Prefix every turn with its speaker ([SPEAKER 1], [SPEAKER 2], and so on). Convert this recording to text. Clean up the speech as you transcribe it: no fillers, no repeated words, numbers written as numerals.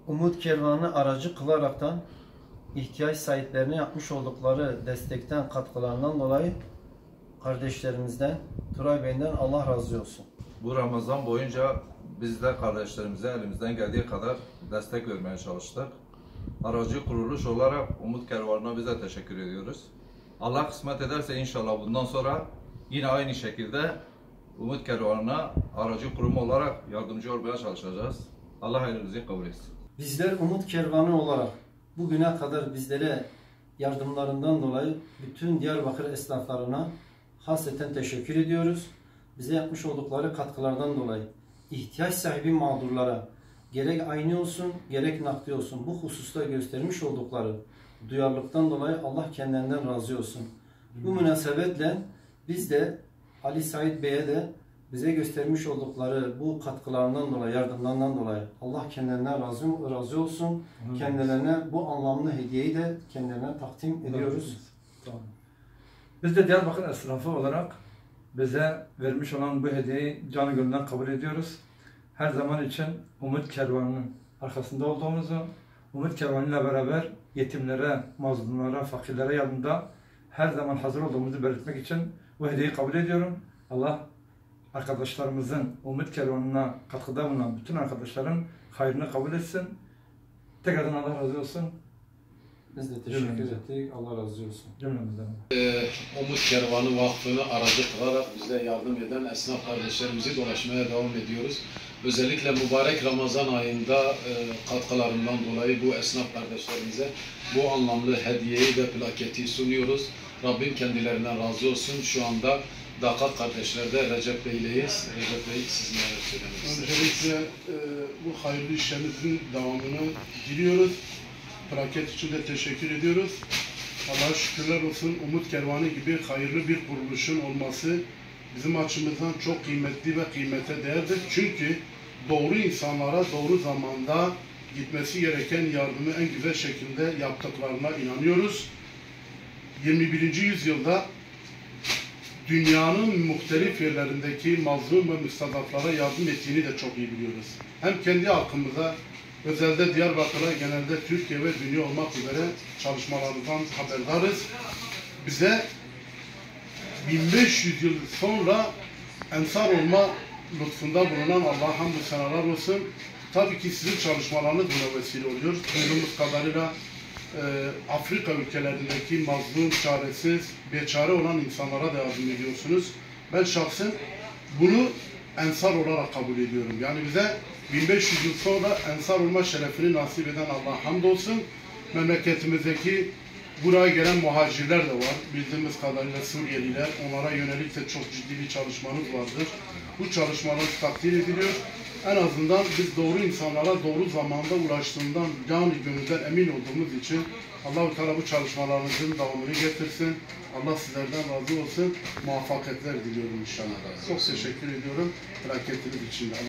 [SPEAKER 1] Umut Kervanı'nı aracı kılaraktan ihtiyaç sahiplerine yapmış oldukları destekten, katkılarından dolayı kardeşlerimizden, Turay Bey'den Allah razı olsun.
[SPEAKER 2] Bu Ramazan boyunca biz de kardeşlerimize elimizden geldiği kadar destek vermeye çalıştık. Aracı kuruluş olarak Umut Kervanı'na bize teşekkür ediyoruz. Allah kısmet ederse inşallah bundan sonra yine aynı şekilde Umut Kervanı'na aracı kurum olarak yardımcı olmaya çalışacağız. Allah hayrınızı kabul etsin.
[SPEAKER 1] Bizler Umut Kervanı olarak bugüne kadar bizlere yardımlarından dolayı bütün Diyarbakır esnaflarına hasreten teşekkür ediyoruz. Bize yapmış oldukları katkılardan dolayı ihtiyaç sahibi mağdurlara gerek ayni olsun gerek nakdi olsun bu hususta göstermiş oldukları duyarlılıktan dolayı Allah kendilerinden razı olsun. Bu münasebetle biz de Ali Said Bey'e de bize göstermiş oldukları bu katkılarından dolayı, yardımlarından dolayı Allah kendilerinden razı olsun. Kendilerine bu anlamlı hediyeyi de kendilerine takdim ediyoruz.
[SPEAKER 3] Tamam. Biz de Diyarbakır esnafı olarak bize vermiş olan bu hediyeyi canı gönülden kabul ediyoruz. Her zaman için Umut Kervanı'nın arkasında olduğumuzu, Umut Kervanı ile beraber yetimlere, mazlumlara, fakirlere yardımda her zaman hazır olduğumuzu belirtmek için bu hediyeyi kabul ediyorum. Allah arkadaşlarımızın Umut Kervanı'na katkıda bulunan bütün arkadaşların hayrını kabul etsin. Tekrardan Allah razı olsun.
[SPEAKER 1] Biz de teşekkür ettik. Allah razı olsun.
[SPEAKER 3] Cümlemizden.
[SPEAKER 4] Umut Kervanı Vakfı'nı aracı kılarak bize yardım eden esnaf kardeşlerimizi dolaşmaya devam ediyoruz. Özellikle mübarek Ramazan ayında katkılarından dolayı bu esnaf kardeşlerimize bu anlamlı hediyeyi ve plaketi sunuyoruz. Rabbim kendilerinden razı olsun. Şu anda Dakat kardeşlerde Recep Bey'leyiz. Recep Bey sizin neler söylemek istersiniz?
[SPEAKER 5] Öncelikle bu hayırlı işlerimizin devamını diliyoruz. Plaket için de teşekkür ediyoruz. Allah'a şükürler olsun Umut Kervanı gibi hayırlı bir kuruluşun olması bizim açımızdan çok kıymetli ve kıymete değerdir. Çünkü doğru insanlara doğru zamanda gitmesi gereken yardımı en güzel şekilde yaptıklarına inanıyoruz. 21. yüzyılda dünyanın muhtelif yerlerindeki mazlum ve müstadaflara yardım ettiğini de çok iyi biliyoruz. Hem kendi halkımıza, özelde Diyarbakır'a, genelde Türkiye ve dünya olmak üzere çalışmalarımızdan haberdarız. Bize 1500 yıl sonra ensar olma lütfunda bulunan Allah'a hamdü senalar olsun. Tabii ki sizin çalışmalarınız buna vesile oluyor. Duyduğumuz kadarıyla Afrika ülkelerindeki mazlum, çaresiz, beçare olan insanlara da yardım ediyorsunuz. Ben şahsen bunu ensar olarak kabul ediyorum. Yani bize 1500 yıl sonra ensar olma şerefini nasip eden Allah'a hamdolsun. Memleketimizdeki buraya gelen muhacirler de var. Bildiğimiz kadarıyla Suriyeliler. Onlara yönelik de çok ciddi bir çalışmanız vardır. Bu çalışmalar takdir ediliyor. En azından biz doğru insanlara doğru zamanda ulaştığından canı gönülden emin olduğumuz için Allah-u Teala bu çalışmalarınızın devamını getirsin. Allah sizlerden razı olsun. Muvaffakiyetler diliyorum inşallah. Çok teşekkür ediyorum plaketiniz için de.